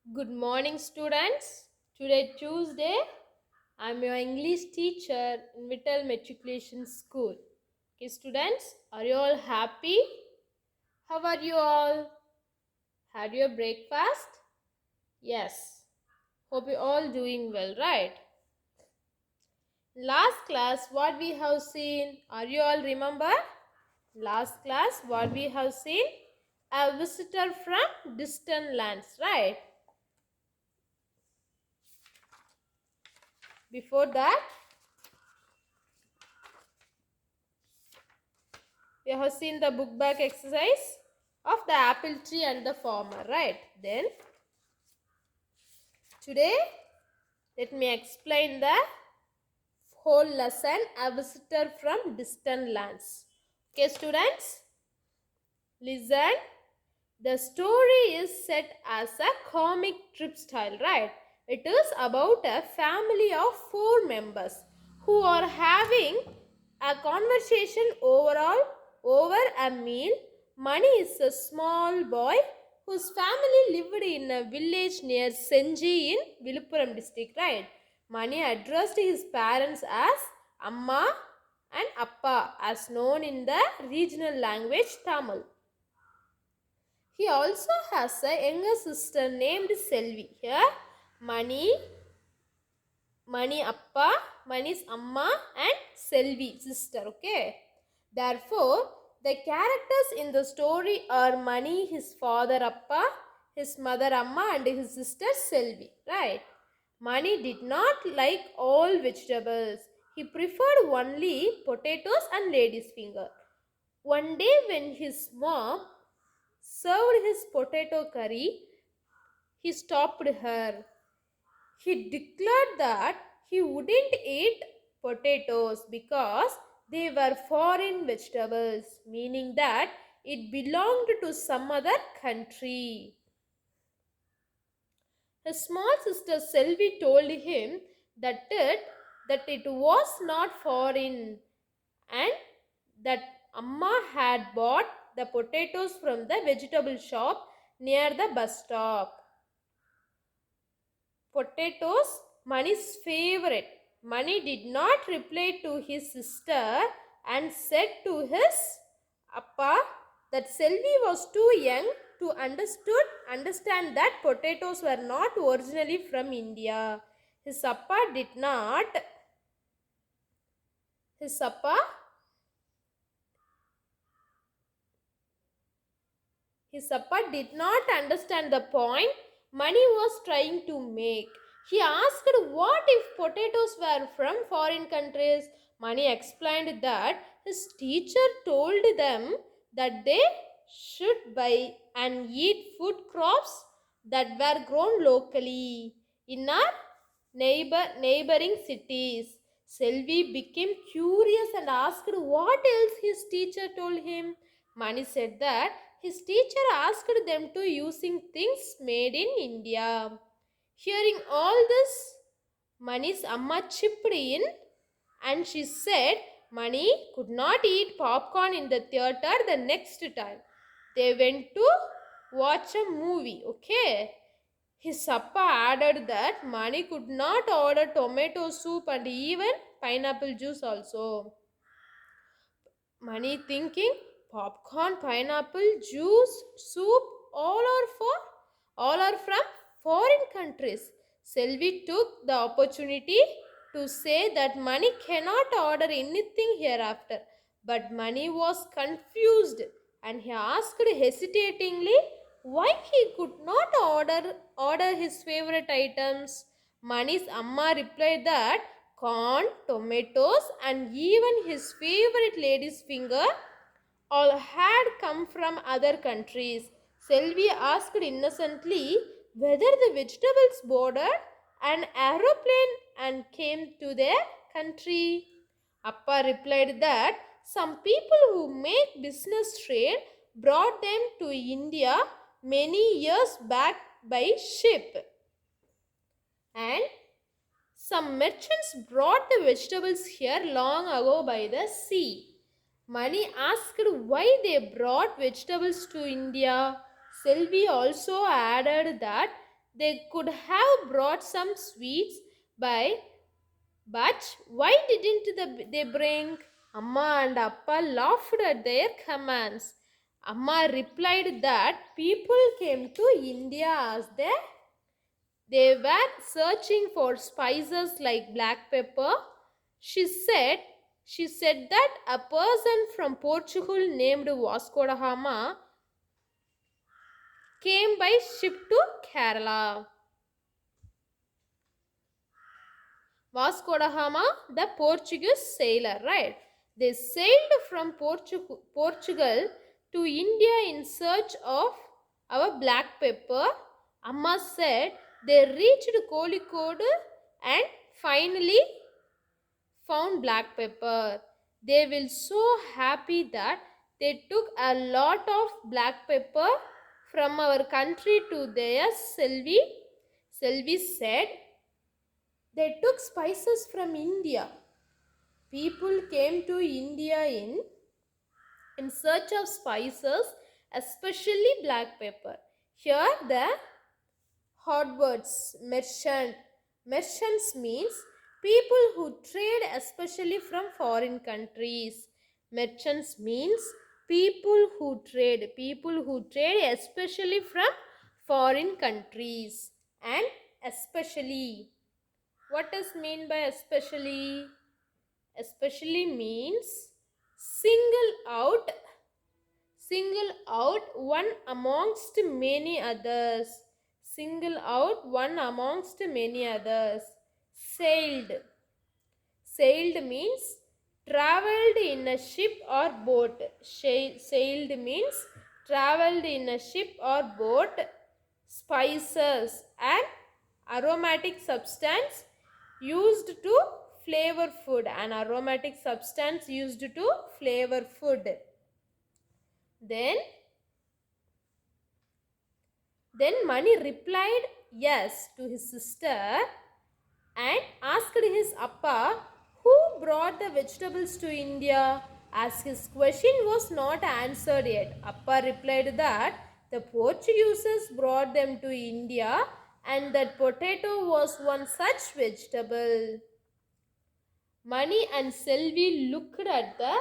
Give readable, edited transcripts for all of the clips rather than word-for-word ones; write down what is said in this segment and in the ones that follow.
Good morning, students. Today, Tuesday, I'm your English teacher in Vittal Matriculation School. Okay, students, are you all happy? How are you all? Had your breakfast? Yes. Hope you all doing well, right? Last class, what we have seen? Are you all remember? Last class, what we have seen? A visitor from distant lands, right? Before that, we have seen the book back exercise of the apple tree and the farmer, right? Then today let me explain the whole lesson, a visitor from distant lands. Okay, students, listen. The story is set as a comic strip style, right? It is about a family of 4 members who are having a conversation over a meal. Mani is a small boy whose family lived in a village near Senji in Viluppuram district, right? Mani addressed his parents as Amma and Appa, as known in the regional language Tamil. He also has a younger sister named Selvi. Here, Mani, Appa, Mani's Amma, and Selvi, sister. Okay. Therefore, the characters in the story are Mani, his father Appa, his mother Amma, and his sister Selvi. Right. Mani did not like all vegetables. He preferred only potatoes and lady's finger. One day, when his mom served his potato curry, he stopped her. He declared that he wouldn't eat potatoes because they were foreign vegetables, meaning that it belonged to some other country. His small sister Selvi told him that it was not foreign and that Amma had bought the potatoes from the vegetable shop near the bus stop. Potatoes, Mani's favorite. Mani did not reply to his sister and said to his Appa that Selvi was too young to understand that potatoes were not originally from India. His Appa did not. His Appa His Appa did not understand the point Mani was trying to make. He asked what if potatoes were from foreign countries. Mani explained that his teacher told them that they should buy and eat food crops that were grown locally in our neighboring cities. Selvi became curious and asked what else his teacher told him. Mani said that his teacher asked them to using things made in India. Hearing all this, Mani's Amma chipped in and she said Mani could not eat popcorn in the theater the next time. They went to watch a movie, okay? His Appa added that Mani could not order tomato soup and even pineapple juice also. Mani thinking popcorn, pineapple, juice, soup, all are from foreign countries. Selvi took the opportunity to say that Mani cannot order anything hereafter. But Mani was confused and he asked hesitatingly why he could not order his favorite items. Mani's Amma replied that corn, tomatoes, and even his favorite lady's finger all had come from other countries. Selvi asked innocently whether the vegetables boarded an aeroplane and came to their country. Appa replied that some people who make business trade brought them to India many years back by ship. And some merchants brought the vegetables here long ago by the sea. Mani asked why they brought vegetables to India. Selvi also added that They could have brought some sweets by, but why didn't they bring? Amma and Appa laughed at their commands. Amma replied that people came to India as they were searching for spices like black pepper. She said she said that a person from Portugal named Vasco da Gama came by ship to Kerala. Vasco da Gama, the Portuguese sailor, right? They sailed from Portugal to India in search of our black pepper. Amma said they reached Kozhikode and finally found black pepper. They were so happy that they took a lot of black pepper from our country to theirs. Selvi said they took spices from India. People came to India in search of spices, especially black pepper. Here the hot words merchant. Merchants means people who trade especially from foreign countries. Merchants means people who trade especially from foreign countries. And especially, what does mean by especially? Especially means single out single out one amongst many others. Single out one amongst many others. Sailed. Sailed means traveled in a ship or boat. Sailed means traveled in a ship or boat. Spices, an aromatic substance used to flavor food. An aromatic substance used to flavor food. Then Mani replied yes to his sister and asked his appa who brought the vegetables to India. As his question was not answered yet, Appa replied that the Portuguese brought them to India and that potato was one such vegetable. Mani and Selvi looked at the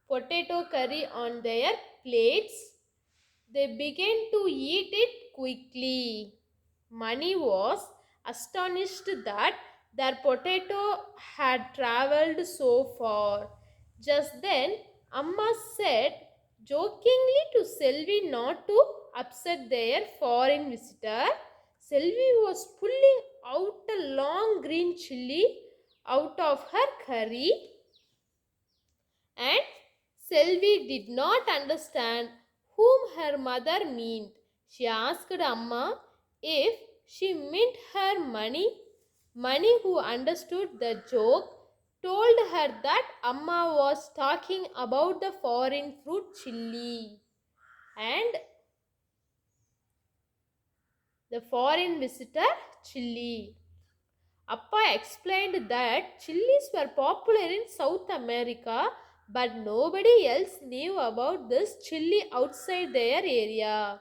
potato curry on their plates. They began to eat it quickly. Mani was astonished that their potato had traveled so far. Just then, Amma said jokingly to Selvi not to upset their foreign visitor. Selvi was pulling out a long green chilli out of her curry, and Selvi did not understand whom her mother meant. She asked Amma if she meant her Mani. Mani, who understood the joke, told her that Amma was talking about the foreign fruit chili and the foreign visitor chili. Appa explained that chilies were popular in South America, but nobody else knew about this chili outside their area.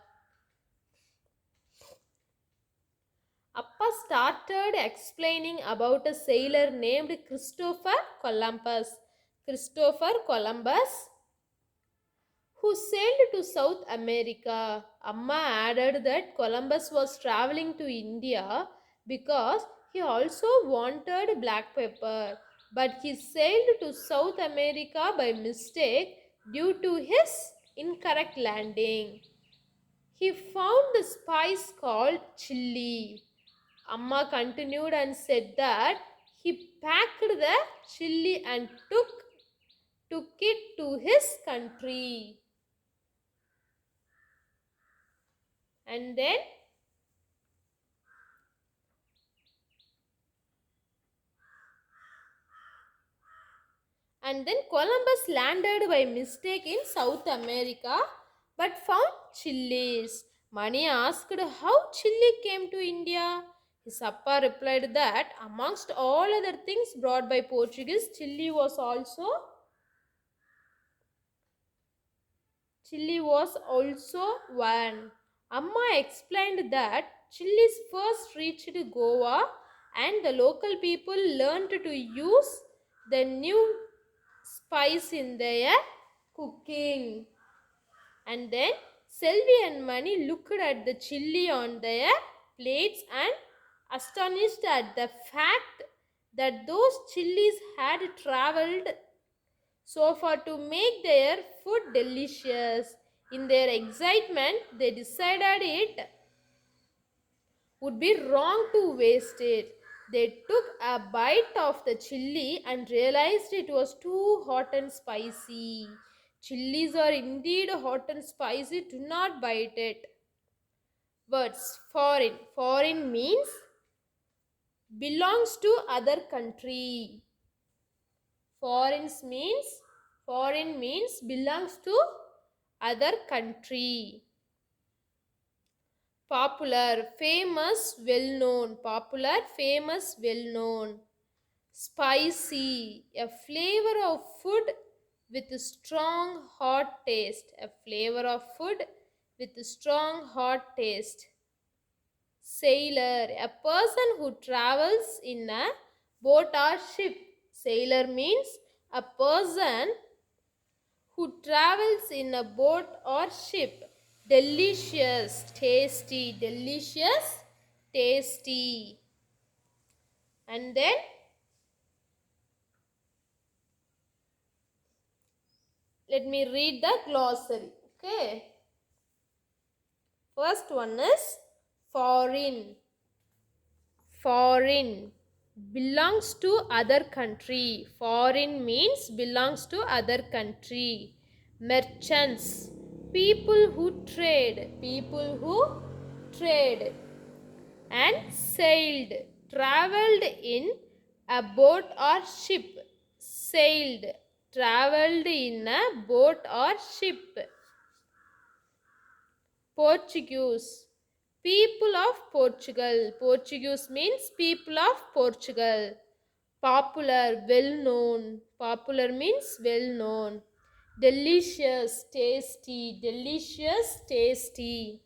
Appa started explaining about a sailor named Christopher Columbus. Christopher Columbus, who sailed to South America. Amma added that Columbus was traveling to India because he also wanted black pepper, but he sailed to South America by mistake due to his incorrect landing. He found the spice called chili. Amma continued and said that he packed the chili and took it to his country. And then Columbus landed by mistake in South America but found chilies. Mani asked how chili came to India. His appa replied that amongst all other things brought by Portuguese, chili was also one. Amma explained that chilies first reached Goa and the local people learned to use the new spice in their cooking. And then Selvi and Mani looked at the chili on their plates and astonished at the fact that those chilies had traveled so far to make their food delicious. In their excitement, they decided it would be wrong to waste it. They took a bite of the chili and realized it was too hot and spicy. Chilies are indeed hot and spicy, do not bite it. Words foreign. Foreign means belongs to other country. Foreign means belongs to other country. Popular, famous, well known. Popular, famous, well known. Spicy, a flavor of food with a strong hot taste. A flavor of food with a strong hot taste. Sailor, a person who travels in a boat or ship. Sailor means a person who travels in a boat or ship. Delicious, tasty, delicious, tasty. And then let me read the glossary. Okay. First one is foreign. Foreign belongs to other country. Foreign means belongs to other country. Merchants, people who trade. People who trade. And sailed, traveled in a boat or ship. Sailed, traveled in a boat or ship. Portuguese, people of Portugal. Portuguese means people of Portugal. Popular, well known. Popular means well known. Delicious, tasty. Delicious, tasty.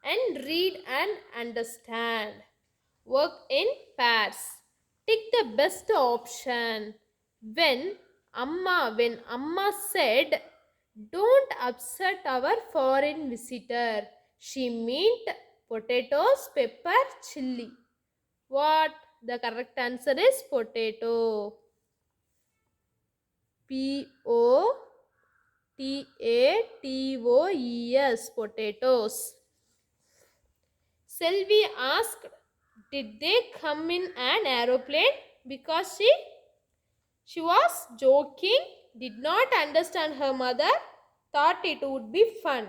And read and understand. Work in pairs. Tick the best option. When Amma said, "Don't upset our foreign visitor," she meant potatoes, pepper, chili. What? The correct answer is potato. Potatoes. Potatoes. Selvi asked, "Did they come in an aeroplane?" Because she was joking, did not understand her mother, thought it would be fun.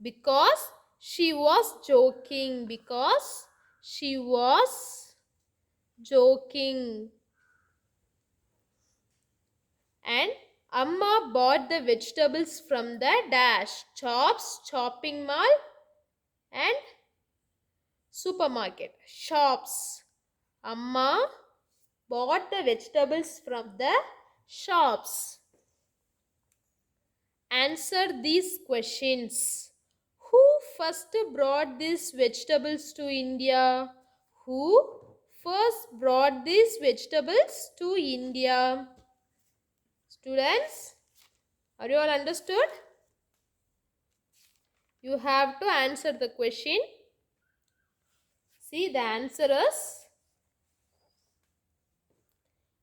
Because she was joking. Because she was joking. And Amma bought the vegetables from the dash, chops, chopping mall, and supermarket, shops. Amma bought the vegetables from the shops. Answer these questions. Who first brought these vegetables to India? Who first brought these vegetables to India? Students, are you all understood? You have to answer the question. See, the answer is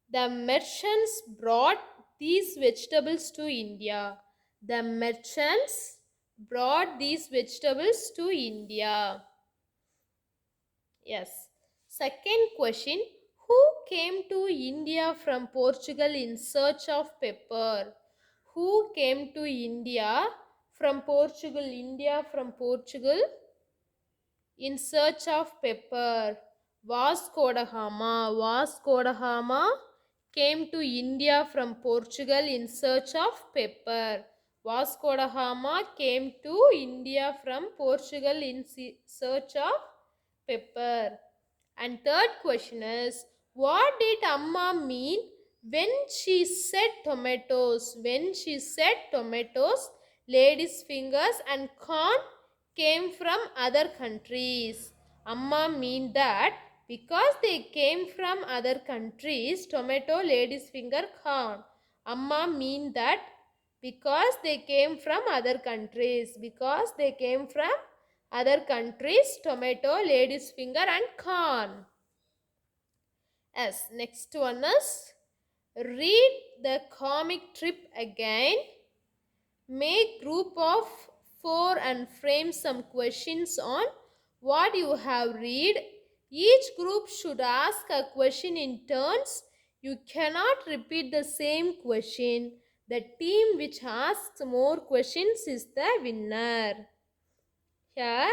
the merchants brought these vegetables to India. The merchants brought these vegetables to India. Yes. Second question. Who came to India from Portugal in search of pepper? Who came to India from Portugal? India from Portugal in search of pepper. Vasco da Gama. Vasco da Gama came to India from Portugal in search of pepper. Vasco da Gama came to India from Portugal in search of pepper. And third question is, what did Amma mean when she said tomatoes? When she said tomatoes, lady's fingers and corn came from other countries. Amma mean that because they came from other countries, tomato, lady's finger, corn. Amma mean that because they came from other countries. Because they came from other countries, tomato, lady's finger and corn. Yes, next one is read the comic strip again. Make group of 4 and frame some questions on what you have read. Each group should ask a question in turns. You cannot repeat the same question. The team which asks more questions is the winner. Here,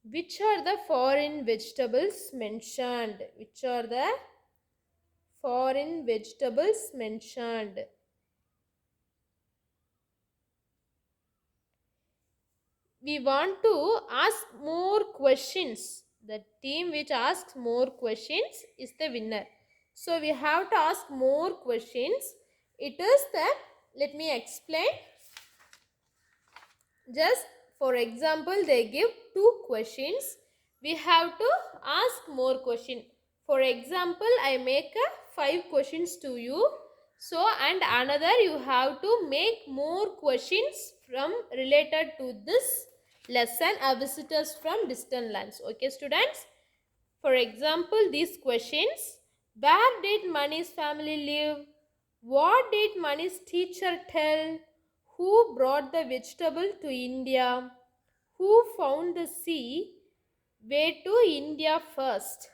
which are the foreign vegetables mentioned? Which are the foreign vegetables mentioned? We want to ask more questions. The team which asks more questions is the winner. So we have to ask more questions. It is the, let me explain. Just for example, they give 2 questions. We have to ask more question. For example, I make a 5 questions to you. So and another you have to make more questions from related to this lesson, visitors from distant lands. Okay students, for example, these questions: where did Mani's family live? What did Mani's teacher tell? Who brought the vegetable to India? Who found the sea way to India first?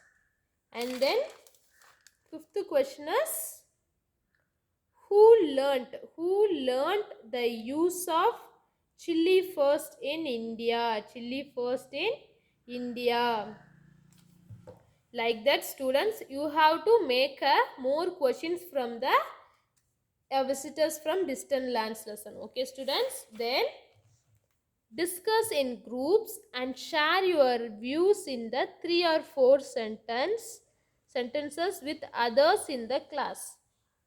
And then fifth question is who learnt the use of chili first in India? Chili first in India. Like that students, you have to make more questions from the visitors from distant lands lesson. Okay students, then discuss in groups and share your views in the 3 or 4 sentences with others in the class.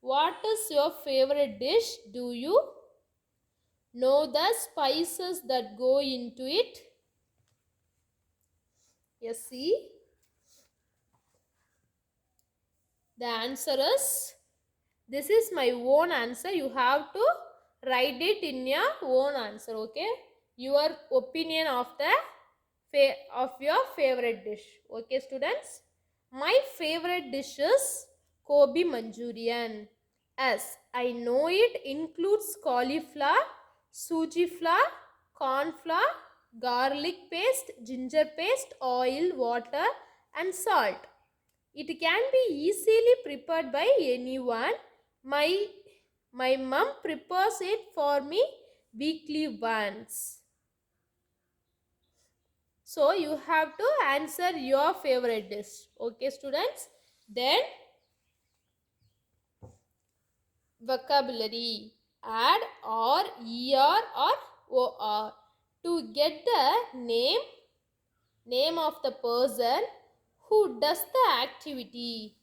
What is your favorite dish? Do you know the spices that go into it? Yes, see. The answer is, this is my own answer. You have to write it in your own answer. Okay, your opinion of your favorite dish. Okay students, my favorite dish is Gobi Manchurian. As I know it includes cauliflower, suji flour, corn flour, garlic paste, ginger paste, oil, water and salt. It can be easily prepared by anyone. My mom prepares it for me weekly once. So you have to answer your favorite dish. Okay students, then vocabulary, add or er or or to get the name of the person who does the activity.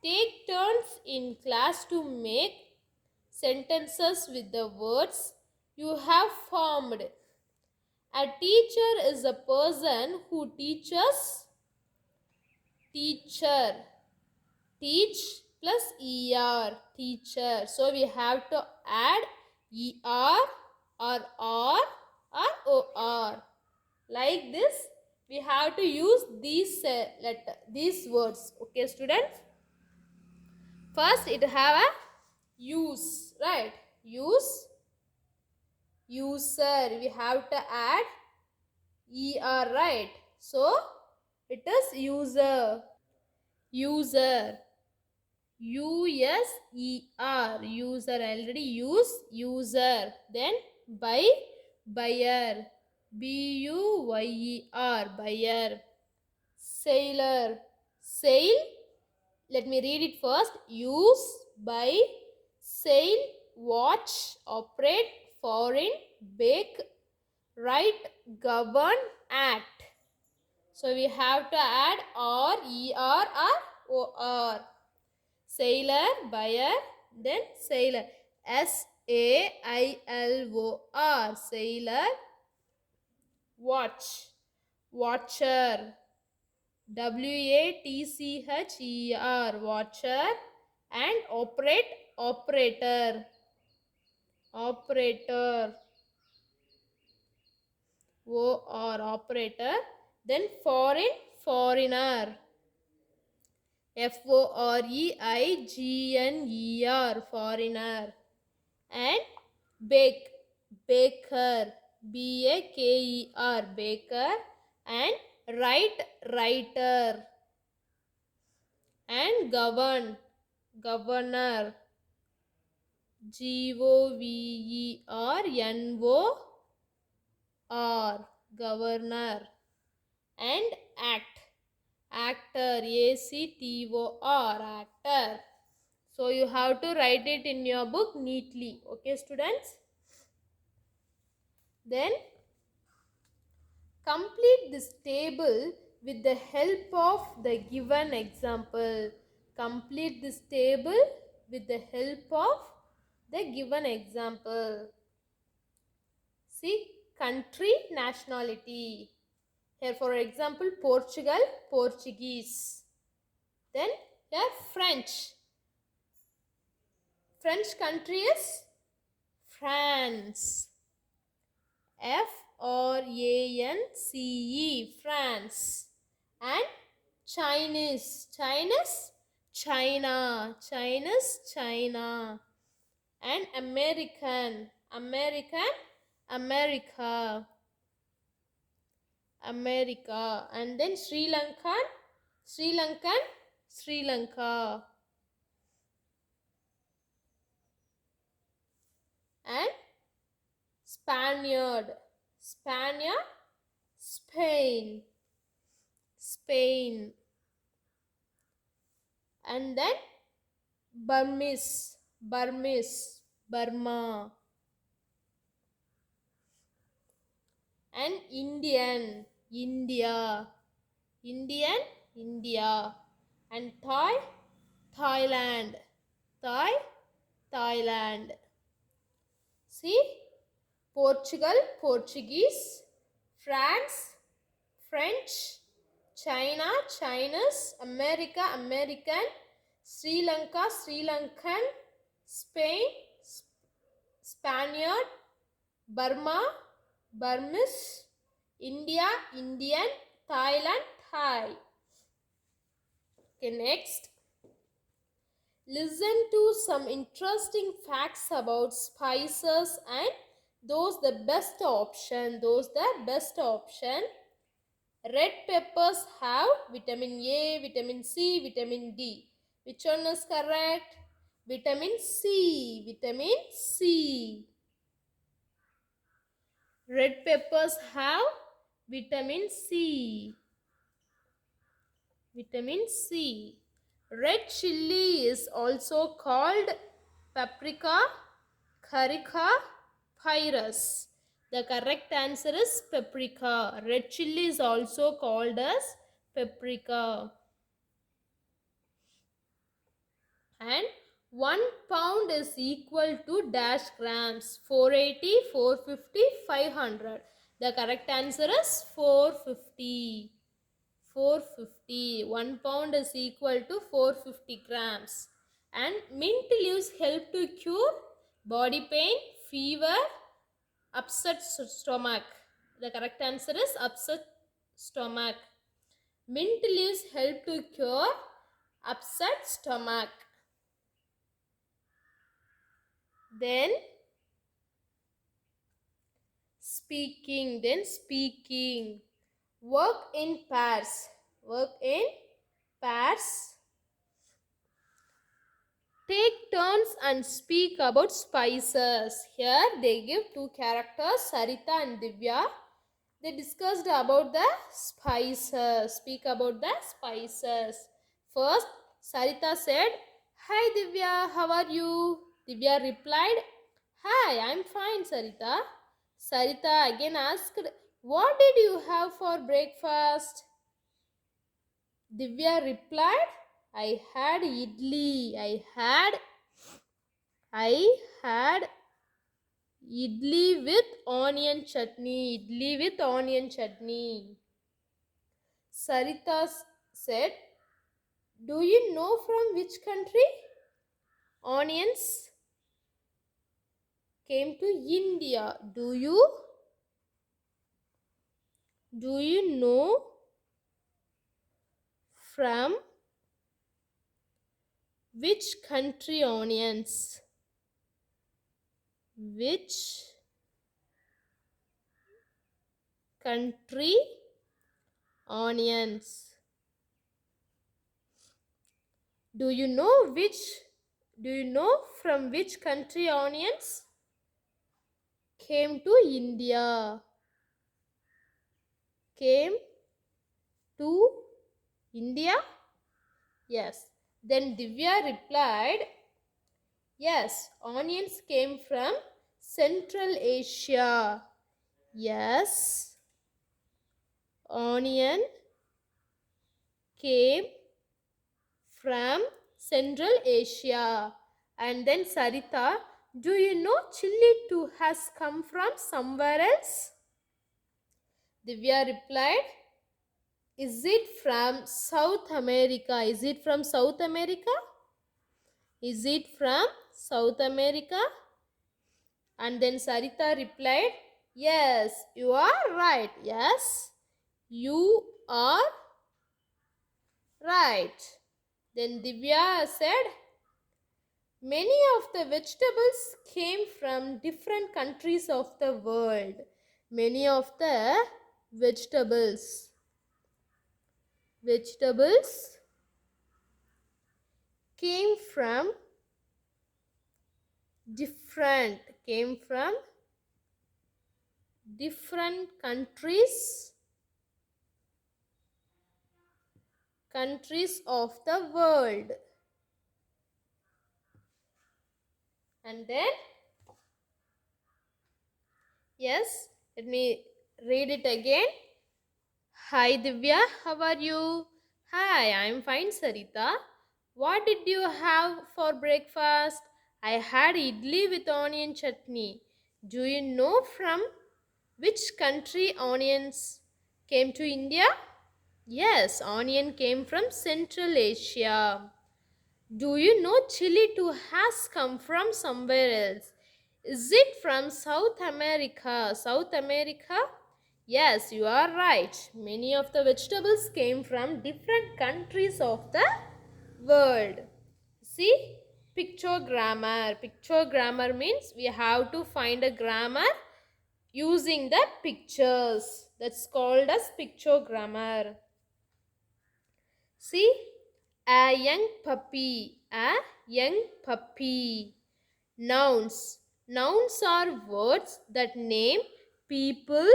Take turns in class to make sentences with the words you have formed. A teacher is a person who teaches. Teacher. Teach plus er. Teacher. So we have to add er or or. Like this, we have to use these words. Okay, students. First, it have a use, right? Use, user. We have to add er, right? So it is user. User. U-S-E-R. User. Already use user. Then buy, buyer. B-U-Y-E-R. Buyer. Sailor. Sail. Let me read it first. Use, buy, sail, watch, operate, foreign, bake, write, govern, act. So we have to add or, er or or. Sailor, buyer, then sailor. S-A-I-L-O-R. Sailor. watch, watcher, WATCHER, watcher, and operate, operator, operator, OR, operator. Then foreign, foreigner, FOREIGNER, foreigner. And bake, baker, BAKER, baker. And write, writer. And govern, governor, GOVERNOR, governor. And act, actor, ACTOR, actor. So you have to write it in your book neatly. Okay, students? Then complete this table with the help of the given example. Complete this table with the help of the given example. See, country, nationality. Here, for example, Portugal, Portuguese. Then here, French. French country is France. France, France. And Chinese, Chinese, China, Chinese, China. And American, American, America, America. And then Sri Lankan, Sri Lankan, Sri Lanka. And Spaniard, Spaniard, Spain, Spain. And then Burmese, Burmese, Burma. And Indian, India, Indian, India. And Thai, Thailand, Thai, Thailand. See, Portugal, Portuguese, France, French, China, Chinese, America, American, Sri Lanka, Sri Lankan, Spain, Spaniard, Burma, Burmese, India, Indian, Thailand, Thai. Okay, next. Listen to some interesting facts about spices and those the best option. Red peppers have vitamin A, vitamin C, vitamin D. Which one is correct? Vitamin C, vitamin C. Red peppers have vitamin C, vitamin C. Red chilli is also called paprika, carica, pyrus. The correct answer is paprika. Red chilli is also called as paprika. And 1 pound is equal to dash grams, 480, 450, 500. The correct answer is 450. 450. 1 pound is equal to 450 grams. And mint leaves help to cure body pain, fever, upset stomach. The correct answer is upset stomach. Mint leaves help to cure upset stomach. Then speaking. Work in pairs. Work in pairs. Take turns and speak about spices. Here they give two characters, Sarita and Divya. They discussed about the spices. Speak about the spices. First, Sarita said, "Hi Divya, how are you?" Divya replied, "Hi, I'm fine, Sarita." Sarita again asked, "What did you have for breakfast?" Divya replied, I had idli. I had Idli with onion chutney. Idli with onion chutney. Sarita said, do you know from which country onions came to India? Do you know from which country onions? Which country onions? Do you know from which country onions came to India? Came to India? Yes. Then Divya replied, yes, onions came from Central Asia. Yes, onion came from Central Asia. And then Sarita, do you know chili too has come from somewhere else? Divya replied, is it from South America? Is it from South America? Is it from South America? And then Sarita replied, yes, you are right. Yes, you are right. Then Divya said, many of the vegetables came from different countries of the world. Many of the vegetables came from different countries of the world. And then, yes, let me read it again. Hi Divya, how are you? Hi, I'm fine Sarita. What did you have for breakfast? I had idli with onion chutney. Do you know from which country onions came to India? Yes, onion came from Central Asia. Do you know chili too has come from somewhere else? Is it from South America? South America? Yes, you are right. Many of the vegetables came from different countries of the world. See, picture grammar. Picture grammar means we have to find a grammar using the pictures. That's called as picture grammar. See, a young puppy. A young puppy. Nouns. Nouns are words that name people,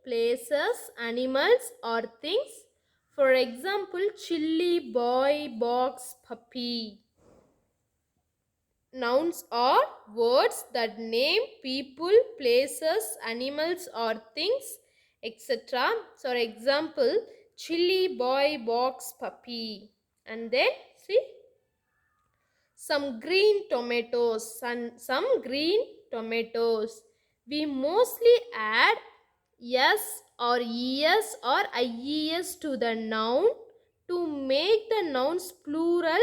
places, animals, or things. For example, chilli, boy, box, puppy. Nouns are words that name people, places, animals, or things, etc. So, for example, chilli, boy, box, puppy. And then, see, some green tomatoes, some green tomatoes. We mostly add s or es or ies to the noun to make the nouns plural.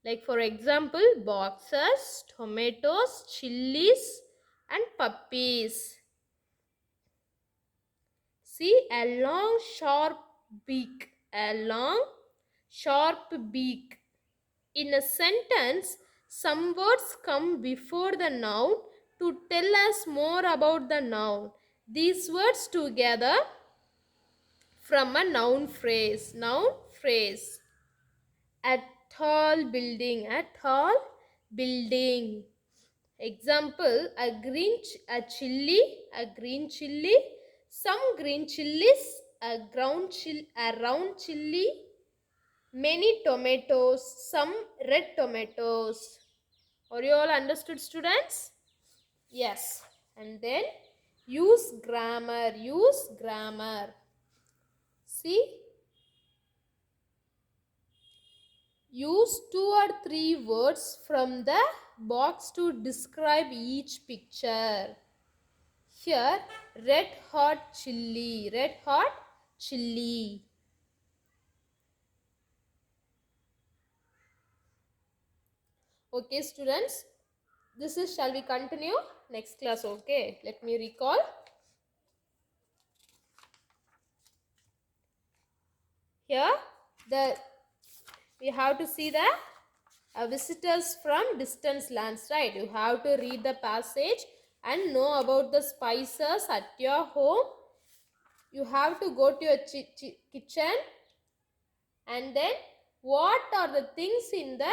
Like for example, boxes, tomatoes, chilies, and puppies. See, a long sharp beak. A long sharp beak. In a sentence, some words come before the noun to tell us more about the noun. These words together from a noun phrase. Noun phrase. A tall building. A tall building. Example, a green chilli, some green chillies, a round chilli, many tomatoes, some red tomatoes. Are you all understood, students? Yes. And then use grammar. See, use 2 or 3 words from the box to describe each picture. Here, red hot chili, red hot chili. Okay, students, this is, shall we continue next class? Okay, let me recall. Here, we have to see the visitors from distant lands, right? You have to read the passage and know about the spices at your home. You have to go to your kitchen, and then what are the things in the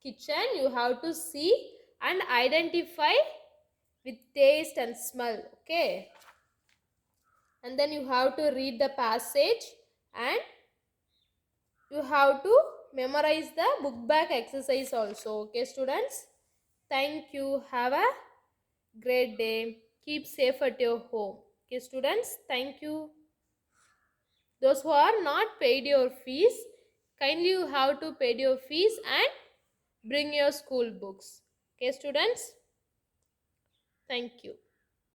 kitchen you have to see and identify with taste and smell. Okay, and then you have to read the passage and you have to memorize the book back exercise also. Okay, students, thank you. Have a great day. Keep safe at your home. Okay, students, thank you. Those who are not paid your fees, kindly you have to pay your fees and bring your school books. Okay, students, thank you.